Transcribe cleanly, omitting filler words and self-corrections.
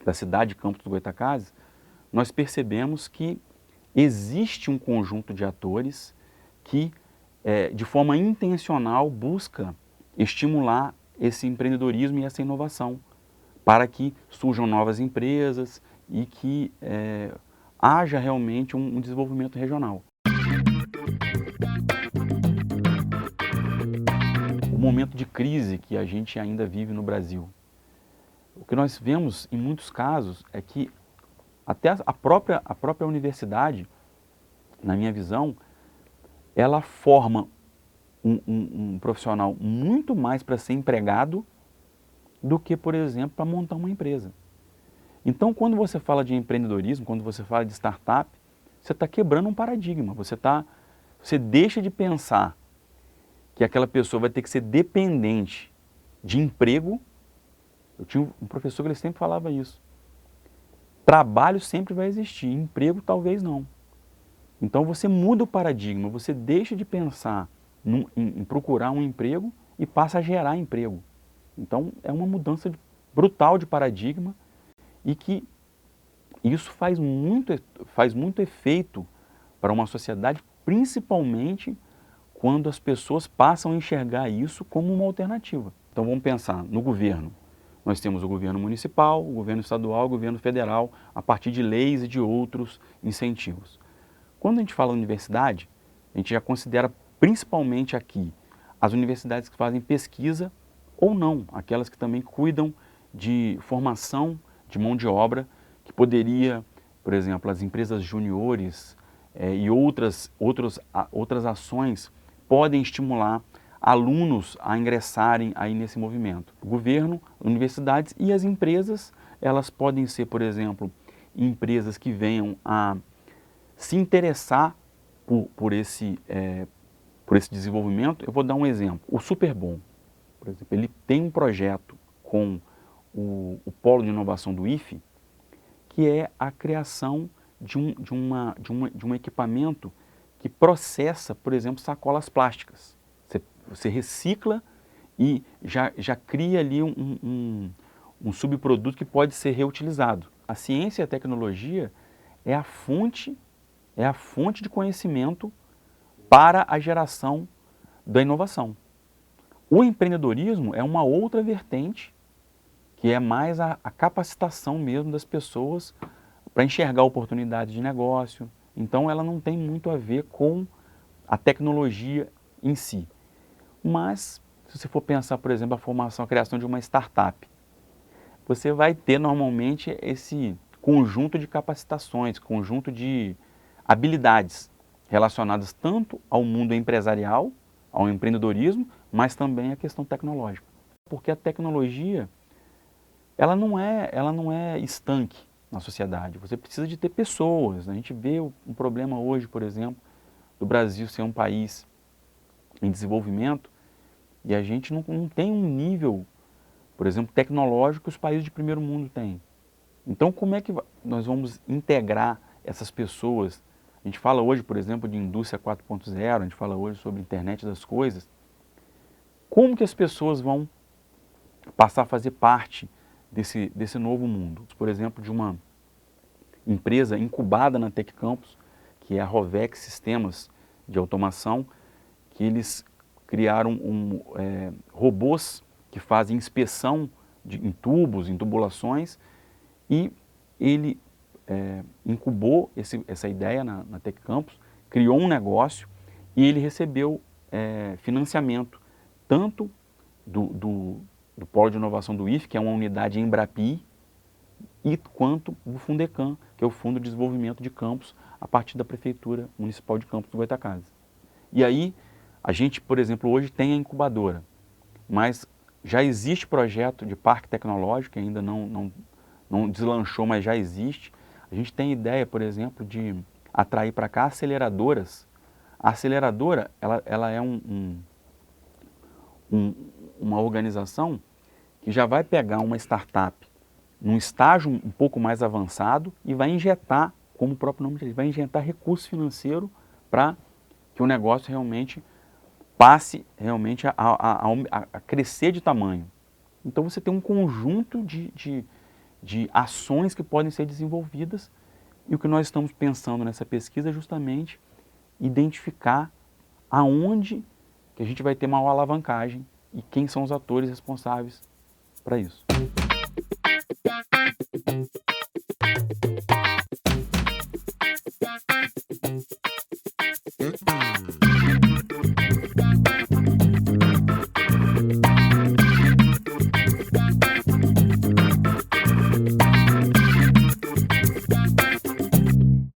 da cidade de Campos do Goytacazes, nós percebemos que existe um conjunto de atores que, de forma intencional, busca estimular esse empreendedorismo e essa inovação, para que surjam novas empresas e que haja realmente um desenvolvimento regional. O momento de crise que a gente ainda vive no Brasil, o que nós vemos em muitos casos é que até a própria universidade, na minha visão, ela forma um profissional muito mais para ser empregado do que, por exemplo, para montar uma empresa. Então, quando você fala de empreendedorismo, quando você fala de startup, você está quebrando um paradigma, você deixa de pensar que aquela pessoa vai ter que ser dependente de emprego. Eu tinha um professor que ele sempre falava isso. Trabalho sempre vai existir, emprego talvez não. Então você muda o paradigma, você deixa de pensar em procurar um emprego e passa a gerar emprego. Então é uma mudança brutal de paradigma e que isso faz muito efeito para uma sociedade, principalmente quando as pessoas passam a enxergar isso como uma alternativa. Então vamos pensar no governo. Nós temos o governo municipal, o governo estadual, o governo federal, a partir de leis e de outros incentivos. Quando a gente fala universidade, a gente já considera principalmente aqui as universidades que fazem pesquisa ou não, aquelas que também cuidam de formação de mão de obra, que poderia, por exemplo, as empresas juniores e outras ações podem estimular alunos a ingressarem aí nesse movimento. O governo, universidades e as empresas, elas podem ser, por exemplo, empresas que venham a se interessar por esse desenvolvimento. Eu vou dar um exemplo. O Superbom, por exemplo, ele tem um projeto com o Polo de Inovação do IFE, que é a criação de um equipamento que processa, por exemplo, sacolas plásticas. Você recicla e já cria ali um subproduto que pode ser reutilizado. A ciência e a tecnologia é a fonte de conhecimento para a geração da inovação. O empreendedorismo é uma outra vertente, que é mais a capacitação mesmo das pessoas para enxergar oportunidades de negócio. Então ela não tem muito a ver com a tecnologia em si. Mas, se você for pensar, por exemplo, a criação de uma startup, você vai ter normalmente esse conjunto de capacitações, conjunto de habilidades relacionadas tanto ao mundo empresarial, ao empreendedorismo, mas também à questão tecnológica. Porque a tecnologia, ela não é estanque na sociedade. Você precisa de ter pessoas. A gente vê um problema hoje, por exemplo, do Brasil ser um país em desenvolvimento, e a gente não tem um nível, por exemplo, tecnológico que os países de primeiro mundo têm. Então, como é que nós vamos integrar essas pessoas? A gente fala hoje, por exemplo, de indústria 4.0, a gente fala hoje sobre internet das coisas. Como que as pessoas vão passar a fazer parte desse novo mundo? Por exemplo, de uma empresa incubada na Tec Campus, que é a Rovex Sistemas de Automação, que eles criaram robôs que fazem inspeção em tubos, em tubulações, e ele incubou essa ideia na Tec Campus, criou um negócio e ele recebeu financiamento tanto do Polo de Inovação do IFE, que é uma unidade Embrapi, e quanto do Fundecam, que é o Fundo de Desenvolvimento de Campos, a partir da Prefeitura Municipal de Campos do Goytacazes. E aí, a gente, por exemplo, hoje tem a incubadora, mas já existe projeto de parque tecnológico, que ainda não deslanchou, mas já existe. A gente tem ideia, por exemplo, de atrair para cá aceleradoras. A aceleradora, ela é uma organização que já vai pegar uma startup num estágio um pouco mais avançado e vai injetar, como o próprio nome diz, vai injetar recurso financeiro para que o negócio realmente passe realmente a crescer de tamanho. Então você tem um conjunto de de ações que podem ser desenvolvidas, e o que nós estamos pensando nessa pesquisa é justamente identificar aonde que a gente vai ter maior alavancagem e quem são os atores responsáveis para isso.